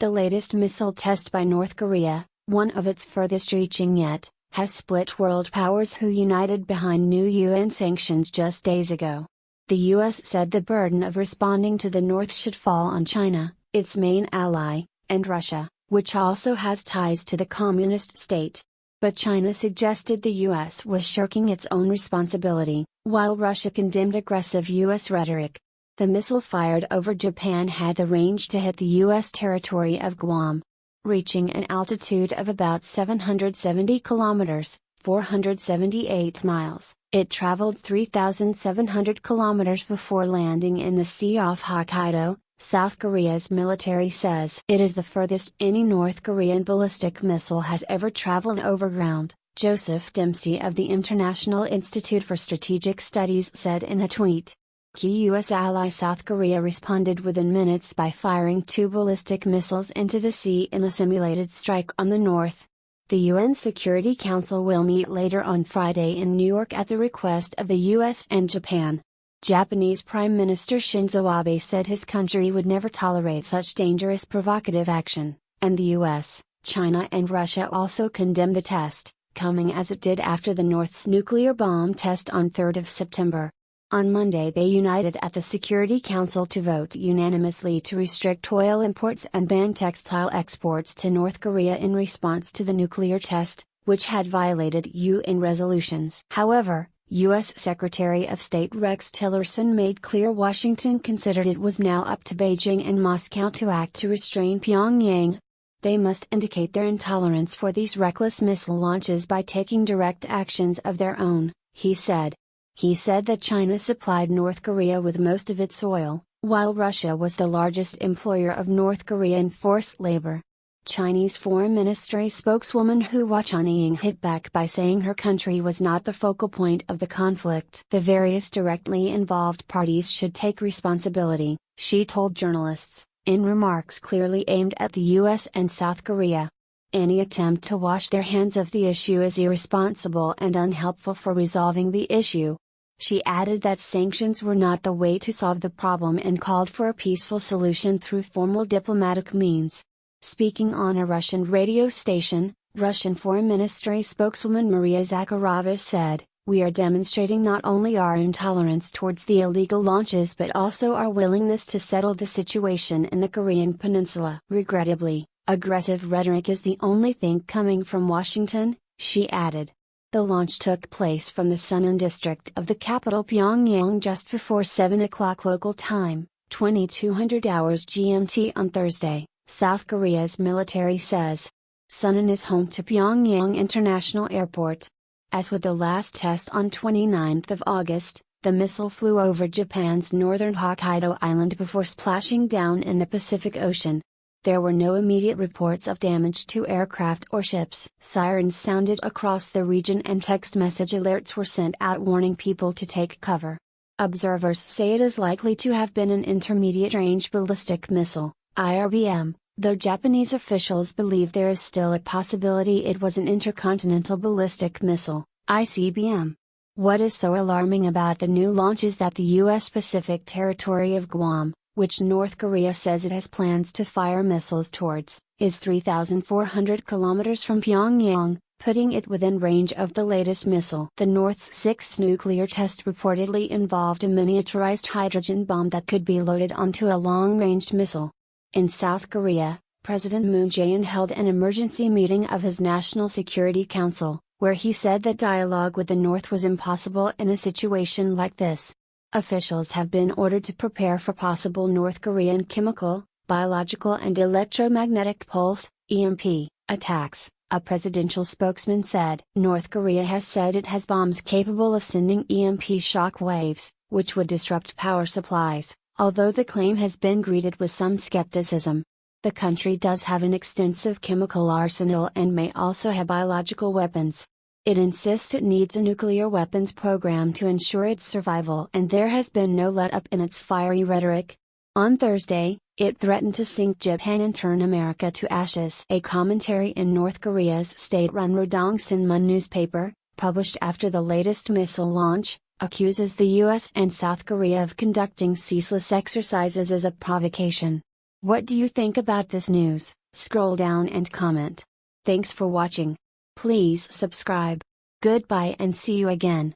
The latest missile test by North Korea, one of its furthest reaching yet, has split world powers who united behind new UN sanctions just days ago. The US said the burden of responding to the North should fall on China, its main ally, and Russia, which also has ties to the communist state. But China suggested the US was shirking its own responsibility, while Russia condemned aggressive US rhetoric. The missile fired over Japan had the range to hit the US territory of Guam. Reaching an altitude of about 770 kilometers, 478 miles, it traveled 3,700 kilometers before landing in the sea off Hokkaido. South Korea's military says it is the furthest any North Korean ballistic missile has ever traveled over ground, Joseph Dempsey of the International Institute for Strategic Studies said in a tweet. Key U.S. ally South Korea responded within minutes by firing 2 ballistic missiles into the sea in a simulated strike on the north. The UN Security Council will meet later on Friday in New York at the request of the US and Japan. Japanese Prime Minister Shinzo Abe said his country would never tolerate such dangerous provocative action, and the US, China and Russia also condemned the test, coming as it did after the North's nuclear bomb test on 3 September. On Monday they united at the Security Council to vote unanimously to restrict oil imports and ban textile exports to North Korea in response to the nuclear test, which had violated UN resolutions. However, U.S. Secretary of State Rex Tillerson made clear Washington considered it was now up to Beijing and Moscow to act to restrain Pyongyang. They must indicate their intolerance for these reckless missile launches by taking direct actions of their own, he said. He said that China supplied North Korea with most of its oil, while Russia was the largest employer of North Korean forced labor. Chinese Foreign Ministry spokeswoman Hua Chunying hit back by saying her country was not the focal point of the conflict. The various directly involved parties should take responsibility, she told journalists, in remarks clearly aimed at the US and South Korea. Any attempt to wash their hands of the issue is irresponsible and unhelpful for resolving the issue. She added that sanctions were not the way to solve the problem and called for a peaceful solution through formal diplomatic means. Speaking on a Russian radio station, Russian Foreign Ministry spokeswoman Maria Zakharova said, "We are demonstrating not only our intolerance towards the illegal launches but also our willingness to settle the situation in the Korean Peninsula." Regrettably, aggressive rhetoric is the only thing coming from Washington, she added. The launch took place from the Sunan district of the capital Pyongyang just before 7 o'clock local time, 2200 hours GMT on Thursday, South Korea's military says. Sunan is home to Pyongyang International Airport. As with the last test on 29 August, the missile flew over Japan's northern Hokkaido island before splashing down in the Pacific Ocean. There were no immediate reports of damage to aircraft or ships. Sirens sounded across the region and text message alerts were sent out warning people to take cover. Observers say it is likely to have been an intermediate-range ballistic missile, IRBM, though Japanese officials believe there is still a possibility it was an intercontinental ballistic missile, ICBM. What is so alarming about the new launch is that the U.S. Pacific territory of Guam, which North Korea says it has plans to fire missiles towards, is 3,400 kilometers from Pyongyang, putting it within range of the latest missile. The North's sixth nuclear test reportedly involved a miniaturized hydrogen bomb that could be loaded onto a long-range missile. In South Korea, President Moon Jae-in held an emergency meeting of his National Security Council, where he said that dialogue with the North was impossible in a situation like this. Officials have been ordered to prepare for possible North Korean chemical, biological and electromagnetic pulse, EMP, attacks, a presidential spokesman said. North Korea has said it has bombs capable of sending EMP shock waves, which would disrupt power supplies, although the claim has been greeted with some skepticism. The country does have an extensive chemical arsenal and may also have biological weapons. It insists it needs a nuclear weapons program to ensure its survival, and there has been no let-up in its fiery rhetoric. On Thursday, it threatened to sink Japan and turn America to ashes. A commentary in North Korea's state-run Rodong Sinmun newspaper, published after the latest missile launch, accuses the US and South Korea of conducting ceaseless exercises as a provocation. What do you think about this news? Scroll down and comment. Thanks for watching. Please subscribe. Goodbye and see you again.